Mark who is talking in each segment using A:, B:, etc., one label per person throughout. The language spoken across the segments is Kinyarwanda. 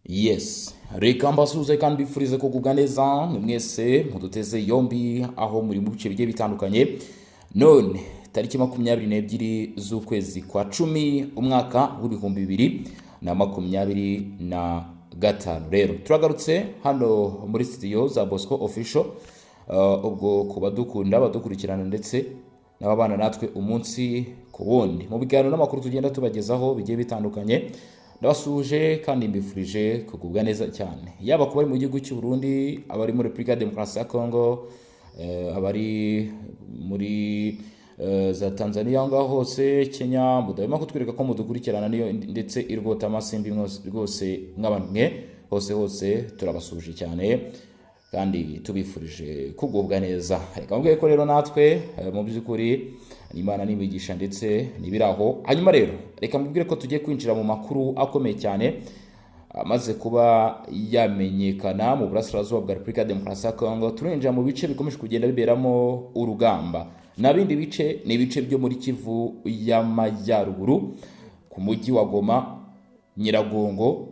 A: Yes, reka mbasuhuze kandi mbifurize kugubwa neza mwese muduteze yombi aho muri mu bice bigiye bitandukanye. None tariki 22 z'ukwezi kwa 10 umwaka w'ibihumbi 2025. Rero turagarutse hano muri studio za Bosco Official, ubwo kubadukunda badukurikirana ndetse n'ababana natwe umunsi ku wundi mu biganiro n'amakuru tugenda tubagezaho bigiye bitandukanye. Ndabasuje kandi mbifurije kugubwa neza cyane, yaba kuba mu gihugu cy'u Burundi, abari muri Republika Demokarasi ya Congo, abari muri za Tanzania ngaho hose, Kenya, mudahema kutwereka ko mudukurikirana niyo ndetse irwota amasimbi rwose nk'abantu hose turabasuje cyane kandi tubifurije kugubwa neza. Reka mbwiye ko rero natwe mu by'ukuri Imana nibigisha ndetse nibiraho. Hanyuma rero reka mbwire ko tugiye kwinjira mu makuru akomeye cyane amaze kuba yamenyekana mu burasirazuba bwa Republika Demokarasi ya Congo. Turinjira mu bice bikomeje kugenda biberamo urugamba, nabindi bice ni ibice byo muri Kivu y'Amajyaruguru ku mujyi wa Goma, Nyiragongo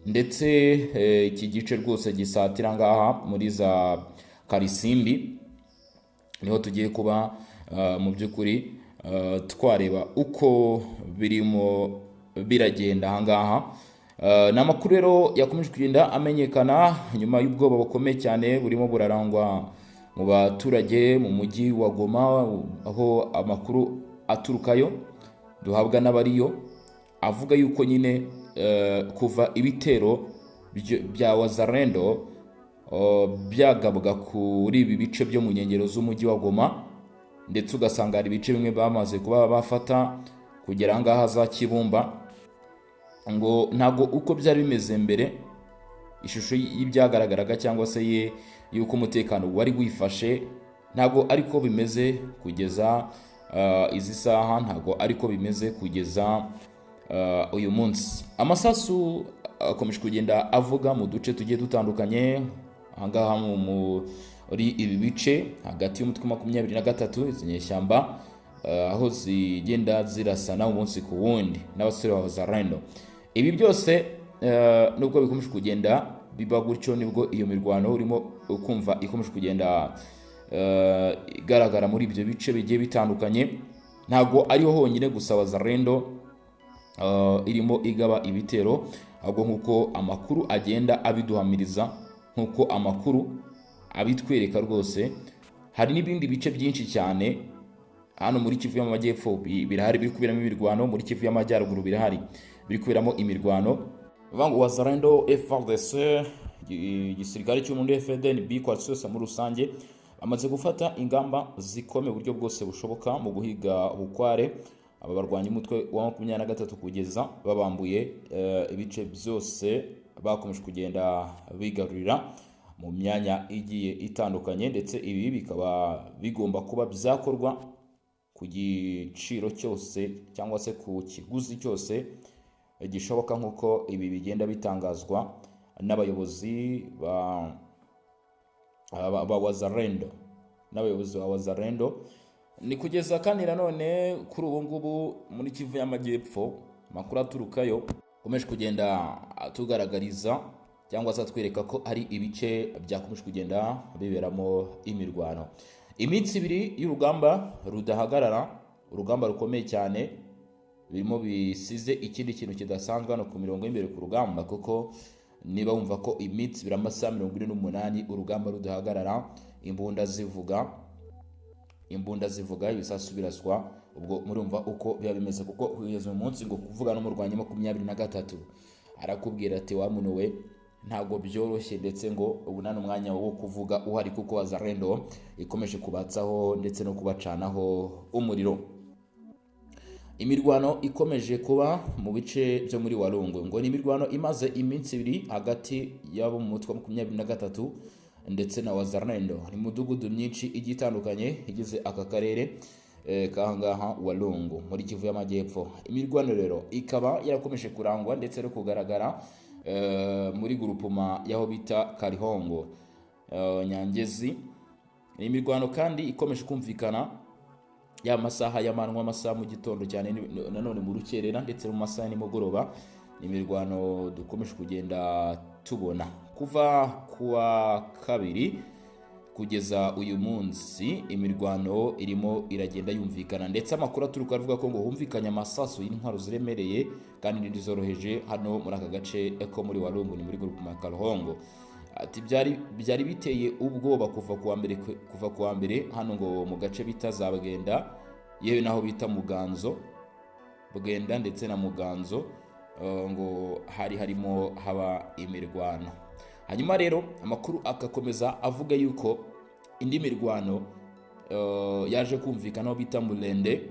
A: ndetse iki gice rwose gisatira ngaha muri za Karisimbi niho tugiye kuba mu by'ukuri twareba uko birimo biragenda ahangaha. N'amakuru rero yakomeje kugenda amenyekana nyuma y'ubwoba bukomeye cyane burimo burarangwa mu baturage mu mujyi wa Goma, aho amakuru aturukayo duhabwa n'abariyo avuga yuko nyine kuva ibitero bya Wazalendo byagabwa kuri ibi bice byo mu nkengero z'umujyi wa Goma, ndetse ugasanga hari ibice bimwe bamaze kuba bafata kugera ngaha za Kibumba, ngo ntago uko byari bimeze mbere ishusho y'ibyagaragaraga cyangwa se yuko umutekano wari wifashe ntago ariko bimeze kugeza izi saha, ntago ariko bimeze kugeza uyu munsi. Amasasu akomeje kugenda avuga mu duce tugiye dutandukanye ahangaha muri ibi bice hagati y'umutwe 23 izi nyeshyamba, aho zigenda zirasana umunsi ku wundi n'abasore ba Wazalendo. Ibi byose nubwo bikomeje kugenda biba gutyo, nibwo iyo mirwano urimo ukumva ikomeje kugenda igaragara muri ibyo bice bigiye bitandukanye. Ntago ariho honyine gusa Wazalendo irimo igaba ibitero, ahubwo nkuko amakuru agenda abiduhamiriza, nkuko amakuru abitwereka rwose, hari n'ibindi bice byinshi cyane hano muri Kivu y'Amajyepfo birahari biri kubiramo imirwano, muri Kivu y'Amajyaruguru birahari biri kubiramo imirwano. Vango Wazalendo, FARDC, igisirikare cy'umurundi FDNB kwa cyose muri rusange amaze gufata ingamba zikomeye buryo bwose bushoboka mu guhiga bukware aba barwanya umutwe wa 23 kugeza babambuye ibice byose bakomeje kugenda bigarurira mu myanya igiye itandukanye, ndetse ibi bikaba bigomba kuba byakorwa ku giciro cyose cyangwa se ku kiguzi cyose gishoboka, nkuko ibi bigenda bitangazwa n'abayobozi ba Wazalendo n'abayobozi ba Wazalendo. Ni kugeza kandi nanone kuri ubu ngubu muri Kivu y'Amajyepfo makuru aturukayo komeje kugenda tugaragariza cyangwa se atwereka ko hari ibice byakomeje kugenda biberamo imirwano. Iminsi 2 y'urugamba rudahagarara, urugamba rukomeye cyane birimo bisize ikindi kintu kidasanzwe no ku mirongo imbere ku rugamba, kuko niba wumva ko iminsi 48 urugamba rudahagarara, imbunda zivuga ibisasu biraswa, ubwo murumva uko biba bimeze, kuko kugeza uyu munsi ngo kuvuga n'umurwanyi 23 arakubwira ati wa muntu we ntago byoroshye, ndetse ngo ubu nta umwanya wo kuvuga uhari, kuko Wazalendo ikomeje kubatsaho ndetse no kubacanaho umuriro. Imirwano ikomeje kuba mu bice byo muri Walungu, ngo ni imirwano imaze iminsi 2 hagati y'abo mu mutwe 23 ndetse na Wazalendo ni mudugudu myinshi igitandukanye igize aka karere kahangaha Walungu muri Kivu y'Amajyepfo. Imirwano rero ikaba yarakomeje kurangwa ndetse no kugaragara muri grupuma yaho bita Karihongo, Nyangezi. Imirwano kandi ikomeje kumvikana ya masaha y'amanywa, amasaha mu gitondo cyane nanone mu rukerera ndetse mu masaha nimugoroba, imirwano dukomeje kugenda tubona kuva kuwa kabiri kugeza uyu munsi. Imirwano irimo iragenda yumvikana, ndetse amakuru aturuka avuga ko ngo humvikanye amasasu y'intwaro ziremereye kandi n'indi zoroheje hano muri aka gace ko muri Walungu, ni muri groupe Makalhongo. Ati byari biteye ubwoba kuva kuwa mbere hano ngo mu gace bita za Bwenda, yewe naho bita Muganzo, Bwenda ndetse na Muganzo, ngo harimo haba imirwano. Hanyuma rero amakuru akakomeza avuga yuko indi mirwano yaje kumvikana aho bita Mulende,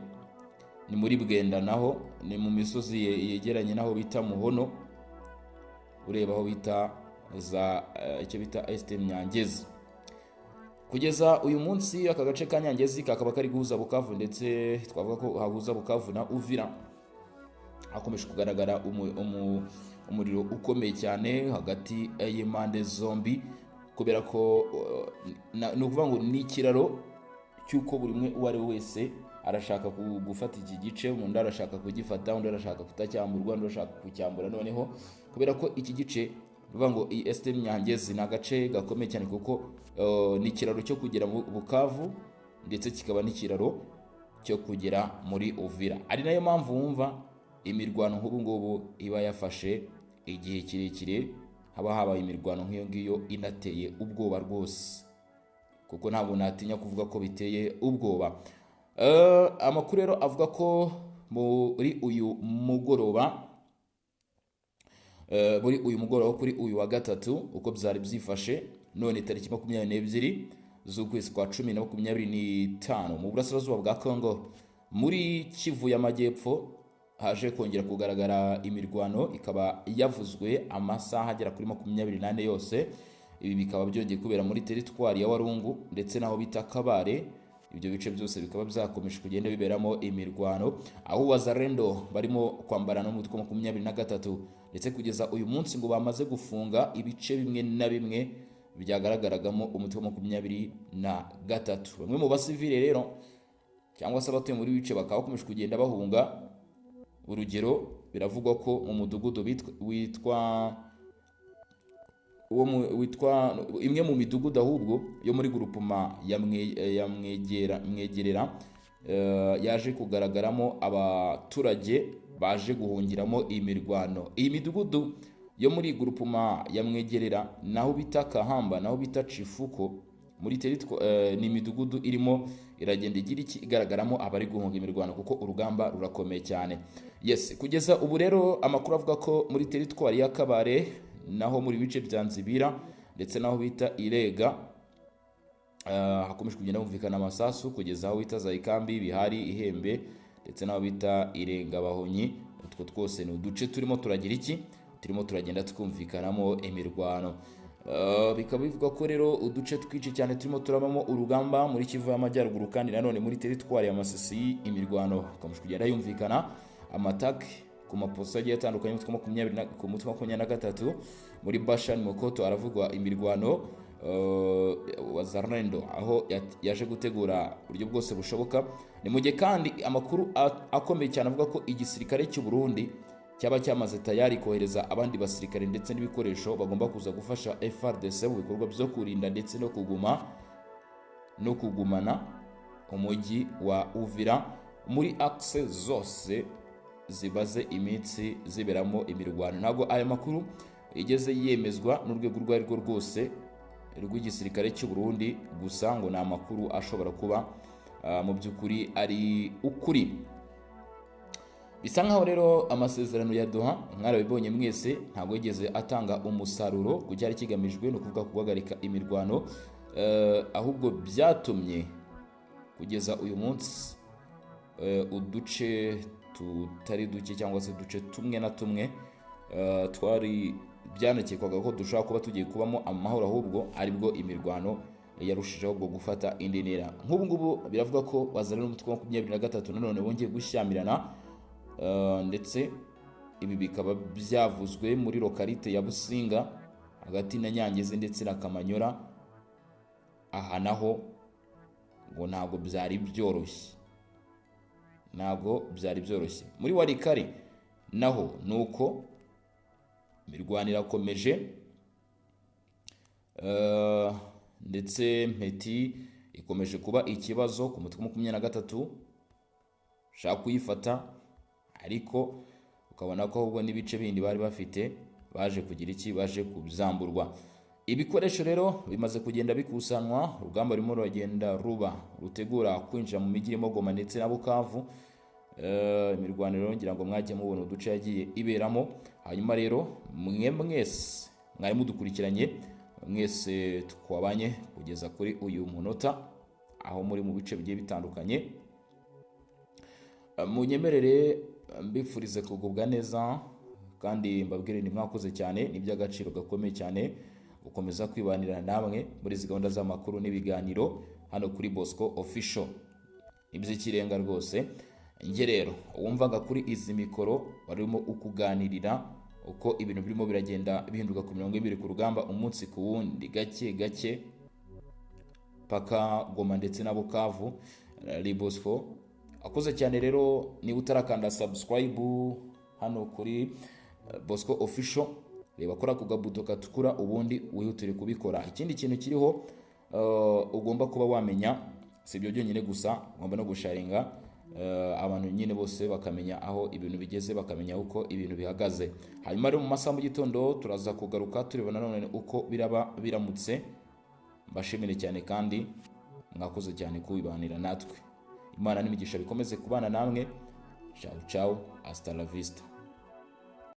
A: ni muri Bwenda, naho ni mu misozi yegeranye naho bita Muhono, ureba aho bita za icyo bita Este Nyangezi. Kugeza uyu munsi aka gace ka Nyangezi kakaba kari guhuza Bukavu, ndetse twavuga ko hahuza Bukavu na Uvira. Hakomeje kugaragara umuriro ukomeye cyane hagati y'impande zombi, kubera ko ni ukuvuga ngo ni ikiraro cy'uko buri umwe uwo ari we wese arashaka gufata iki gice, undi arashaka kugifata, undi arashaka kutacyamburwa, undi arashaka kucyambura. Noneho kubera ko iki gice bivuga ngo Este Nyangezi ni agace gakomeye cyane, kuko ni ikiraro cyo kugera mu Bukavu ndetse kikaba n'ikiraro cyo kugera muri Uvira. Ari nayo mpamvu wumva imirwano nk'ubu ngubu iba yafashe igihe kirekire, haba habaye imirwano nk'iyo ngiyo inateye ubwoba rwose, kuko ntabwo natinya kuvuga ko biteye ubwoba. Amakuru rero avuga ko muri uyu mugoroba kuri uyu wa gatatu uko byari byifashe, none tariki 22 z'ukwezi kwa 10 na 2025 mu burasirazuba bwa Kongo muri Kivu y'Amajyepfo haje kongera kugaragara imirwano, ikaba yavuzwe amasaha agera kuri 28 yose. Ibi bikaba byongeye kubera muri teritwari ya Walungu ndetse naho bita Kabare. Ibyo bice byose bikaba byakomeje kugenda biberamo imirwano, aho Wazalendo barimo kwambarana n'umutwe 23, ndetse kugeza uyu munsi ngo bamaze gufunga ibice bimwe na bimwe byagaragaragamo umutwe 23. Bamwe mu basivile rero cyangwa se abatuye muri bice bakaba bakomeje kugenda bahunga. Urugero biravugwa ko mu mudugudu witwa imwe mu midugudu ahubwo yo muri groupement ya Mwegerera yaje kugaragaramo abaturage baje guhungiramo imirwano. Iyi midugudu yo muri groupement ya Mwegerera naho bita Kahamba, naho bita Chifuko, muri ni imidugudu irimo iragenda igaragaramo abari guhunga imirwano, kuko urugamba rurakomeye cyane. Yes, kugeza ubu rero amakuru avuga ko muri teritwari ya Kabare naho muri bice bya Nzibira ndetse naho bita Irega hakomeje kugenda humvikana amasasu, kugeza aho bita Zayikambi, Bihari, Ihembe ndetse naho bita Irenga Bahonyi. Utwo twose ni uduce turimo turagenda twumvikanamo imirwano. Bikaba bivuga ko rero uduce twinshi cyane turimo turabamo urugamba muri Kivu y'Amajyaruguru, kandi nanone muri teritwari ya Masisi imirwano ikomeje kugenda yumvikana. Amatake ku maposta agiye atandukanye ku mutwe 23 muri Bashani Mokoto aravugwa imirwano. Wazalendo aho yaje gutegura uburyo bwose bushoboka. Ni mu gihe kandi amakuru akomeye cyane avuga ko igisirikare cy'u Burundi cyaba cyamaze tayari kohereza abandi basirikare ndetse n'ibikoresho bagomba kuza gufasha FARDC mu bikorwa byo kurinda ndetse no kugumana umujyi wa Uvira muri axe zose zibaze imitsi ziberamo imirwano. Ntabwo aya makuru igeze yemezwa n'urwego rwo ari rwo rwose rw'igisirikare cy'u Burundi, gusa ngo ni amakuru ashobora kuba mu by'ukuri ari ukuri. Bisa nkaho rero amasezerano ya Doha mwarabibonye mwese ntabwo yigeze atanga umusaruro ku cyari kigamijwe, no kuvuga guhagarika imirwano, ahubwo byatumye kugeza uyu munsi uduce tutari duke cyangwa se uduce tumwe na tumwe twari byanakekwaga ko dushobora kuba tugiye kubamo amahoro, ahubwo aribwo imirwano yarushijeho bwo gufata indi ntera. Nk'ubu ngubu biravuga ko Wazalendo n'umutwe wa 23 nanone bongeye gushyamirana, ndetse ibi bikaba byavuzwe muri lokalite ya Businga hagati na Nyangezi ndetse na Kamanyora. Aha naho ngo ntabwo byari byoroshye, muri Warikare naho nuko imirwano irakomeje, ndetse Mpeti ikomeje kuba ikibazo ku mutwe 23 shaka kuyifata, ariko ukabona ko ahubwo n'ibice bindi bari bafite baje kugira iki, baje kubyamburwa. Ibikoresho rero bimaze kugenda bikusanwa, urugamba rurimo ruragenda ruba rutegura kwinjira mu mijyi irimo Goma ndetse na Bukavu. Imirwano rero ngira ngo mwajye mubona uduce yagiye iberamo. Hanyuma rero mwese mwari mudukurikiranye, mwese twabanye kugeza kuri uyu munota, aho muri mu bice bigiye bitandukanye, munyemerere mbifurize kugubwa neza, kandi mbabwire ni mwakoze cyane, ni by'agaciro gakomeye cyane gukomeza kwibanira namwe muri izi gahunda z'amakuru n'ibiganiro hano kuri Bosco Official. Iby'ikirenga rwose. Nge rero wumvaga kuri izi mikoro barimo ukuganirira uko ibintu birimo biragenda bihinduka ku mirongo ibiri ku rugamba umunsi ku wundi, gake gake paka Goma ndetse na Bukavu. Bosco akoze cyane rero, niba utarakanda subscribe hano kuri Bosco Official, reba kora ku gabuto katukura ubundi wihutire kubikora. Ikindi kintu kiriho ugomba kuba wamenya, si byo byonyine gusa, ugomba no gusharinga abantu nyine bose bakamenya aho ibintu bigeze, bakamenya uko ibintu bihagaze. Hanyuma rero mu masaha mu gitondo turaza kugaruka turebana none uko biraba biramutse. Mbashimire cyane kandi mwakoze cyane kubibanira natwe. Imana n'imigisha bikomeze kubana namwe. Ciao ciao, hasta la vista.